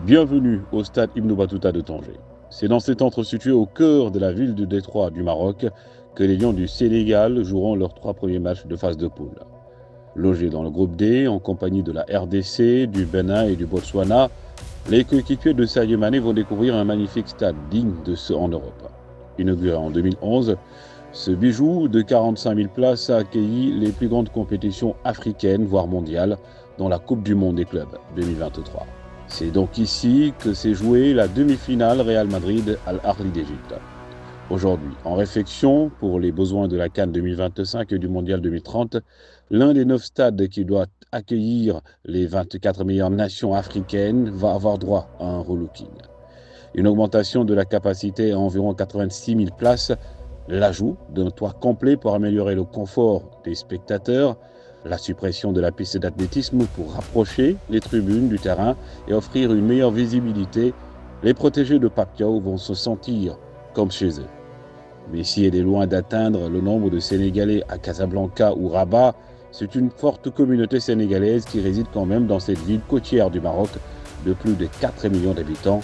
Bienvenue au stade Ibn Battuta de Tanger. C'est dans cet entre situé au cœur de la ville de Détroit du Maroc que les Lions du Sénégal joueront leurs 3 premiers matchs de phase de poule. Logés dans le groupe D, en compagnie de la RDC, du Bénin et du Botswana, les coéquipiers de Sadio Mané vont découvrir un magnifique stade digne de ceux en Europe. Inauguré en 2011, ce bijou de 45 000 places a accueilli les plus grandes compétitions africaines, voire mondiales, dont la Coupe du Monde des clubs 2023. C'est donc ici que s'est jouée la demi-finale Real Madrid-Al Ahly d'Égypte. Aujourd'hui, en réflexion pour les besoins de la CAN 2025 et du Mondial 2030, l'un des 9 stades qui doit accueillir les 24 meilleures nations africaines va avoir droit à un relooking. Une augmentation de la capacité à environ 86 000 places, l'ajout d'un toit complet pour améliorer le confort des spectateurs, la suppression de la piste d'athlétisme pour rapprocher les tribunes du terrain et offrir une meilleure visibilité, les protégés de Pacquiao vont se sentir comme chez eux. Messi est loin d'atteindre le nombre de Sénégalais à Casablanca ou Rabat. C'est une forte communauté sénégalaise qui réside quand même dans cette ville côtière du Maroc de plus de 4 millions d'habitants,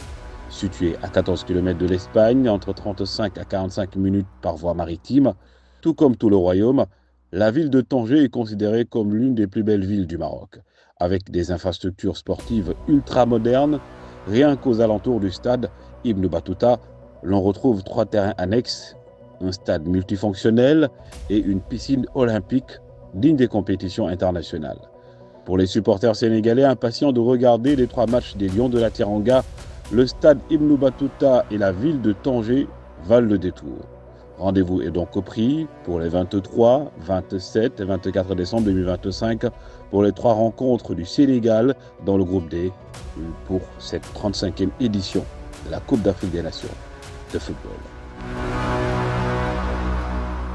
située à 14 km de l'Espagne, entre 35 à 45 minutes par voie maritime. Tout comme tout le royaume, la ville de Tanger est considérée comme l'une des plus belles villes du Maroc, avec des infrastructures sportives ultra-modernes. Rien qu'aux alentours du stade Ibn Battuta, l'on retrouve 3 terrains annexes, un stade multifonctionnel et une piscine olympique digne des compétitions internationales. Pour les supporters sénégalais impatients de regarder les 3 matchs des Lions de la Teranga, le stade Ibn Battuta et la ville de Tanger valent le détour. Rendez-vous est donc pris pour les 23, 27 et 24 décembre 2025 pour les 3 rencontres du Sénégal dans le groupe D pour cette 35e édition de la Coupe d'Afrique des Nations de football.